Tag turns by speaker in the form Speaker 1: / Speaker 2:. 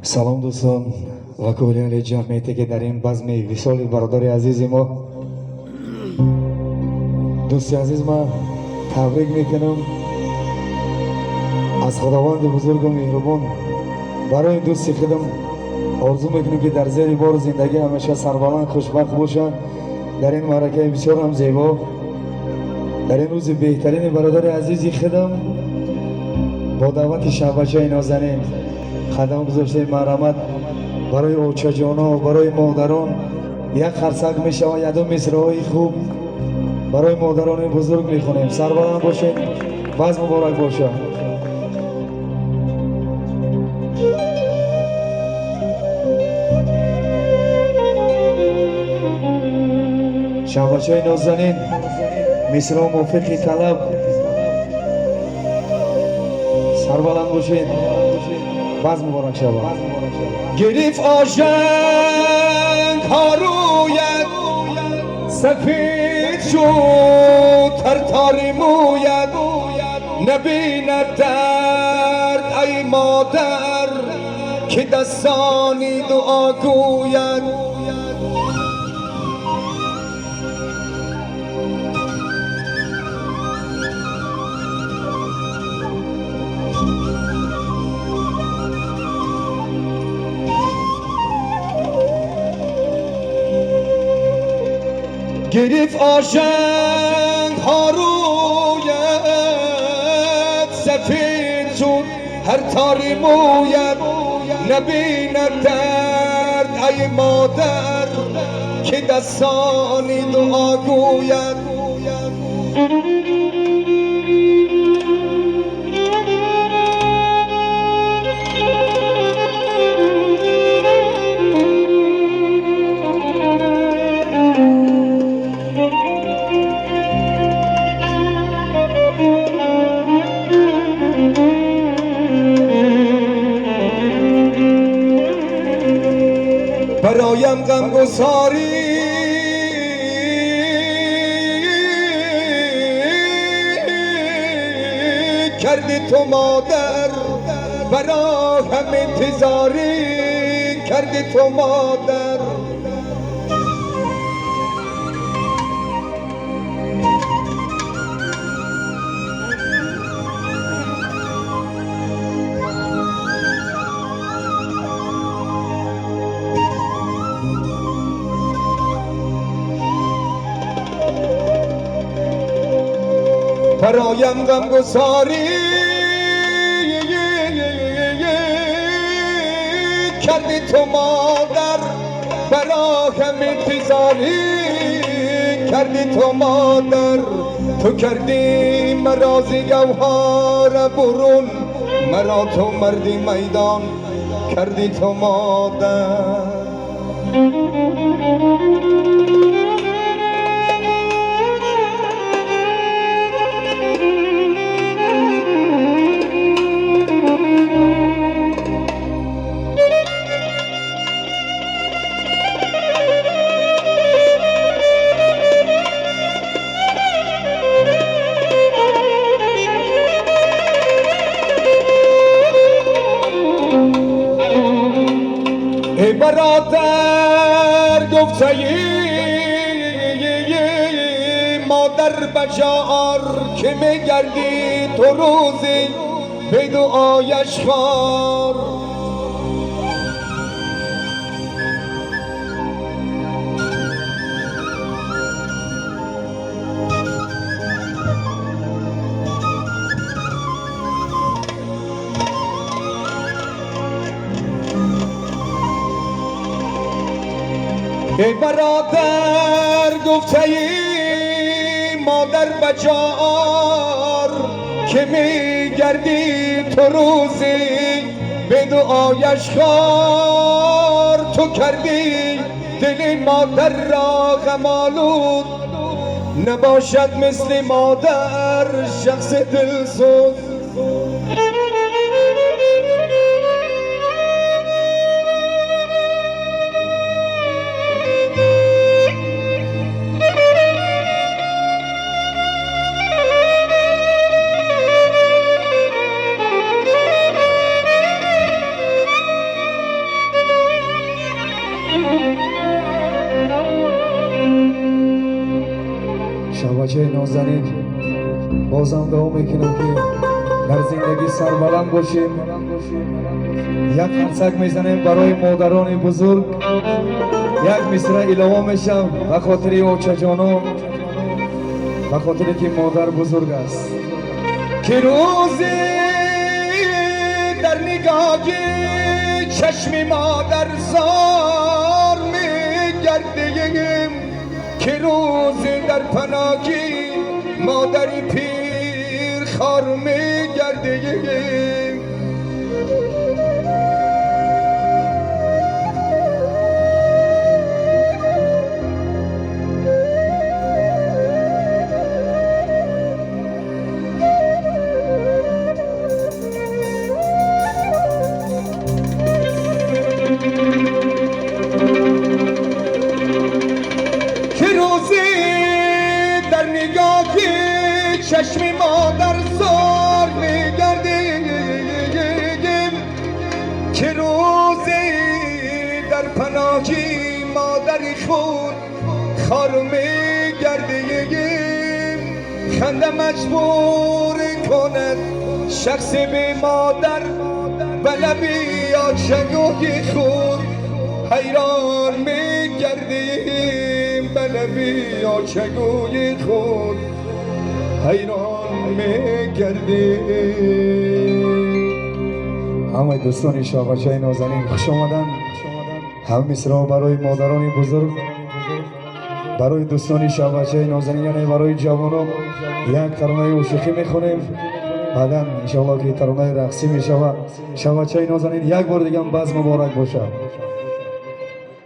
Speaker 1: салом дӯстон ва кӯлиали ҷамъияте ки дар ин базми висоли бародари азизи мо дӯсти азиз ман табрик мекунам аз худованди бузургу меҳрубон барои дӯсти худам орзу мекунем ки дар зери бори зиндагӣ ҳамеша сарбаланд хушбахт бошад. дар ин маъракаи бисёр ҳам зебо, дар ин рӯзи беҳтарини бародари азизи худам бо даъвати шаҳбачаи нозанин қадам гузоштаи марҳамат барои очаҷоно, барои модарон як харсак мешавад, яду мисроҳои хуб барои модарони бузург мехонем. Сарбаланд бошед, баъз муборак бошад. шаҳбачаи нозанин мисроҳ мувофиқи талаб, сарбаланд бошед, баъз муборак шавад.
Speaker 2: گرفت آژنگ ها رویت سفید شد هر تاری مویت نبیند درد ای مادر که دستانی دعا گوید گرفت آژنگ ها رویت سفید شد هر تاری مویت نبیند درد ای مادر که دستانی دعا گوید برایم غمگساری کردی تو مادر برا هم انتظاری کردی تو مادر برایم غمگساری کردی تو مادر برا هم انتظاری کردی تو مادر تو کردی مرا ز گوهر برون مرا تو مردی میدان کردی تو مادر ای برادر گفته مادر بجار که میگردی تو روزی به دعایش خوار ای برادر گفته مادر بجار که میگردی تو روزی به دعایش خوار تو کردی دل مادر را غم آلود نباشد مثل مادر شخص دلسوز
Speaker 1: شبچه نازنین بازم دعا میکنم که در زندگی سربلند باشیم. یک خنسک میزنیم برای مادران بزرگ، یک مصرع الهام میشم به خاطر اوچه جانو، به خاطر که مادر بزرگ است.
Speaker 2: که روزی در نگاهی چشم مادر زار میگردیم، که روزی در پناهی مادری پیر خار میگردیم. چشم مادر زار میگردیم، که روزی در پناهی مادر خود خار میگردیم. خنده مجبور کند شخص به مادر به لبی آشنگوی خود حیران میگردیم، به لبی آشنگوی خود حیران میگردیم.
Speaker 1: همه دوستان شاخچه نازنین خوش آمدن. هم مصرع برای مادران بزرگ، برای دوستان شاخچه نازنین، یعنی برای جوانان یک ترانه عشقی میخونیم، بعدا انشاءالله که ترانه رقصی میشود. شاخچه نازنین یک بار دیگه باز مبارک باشه.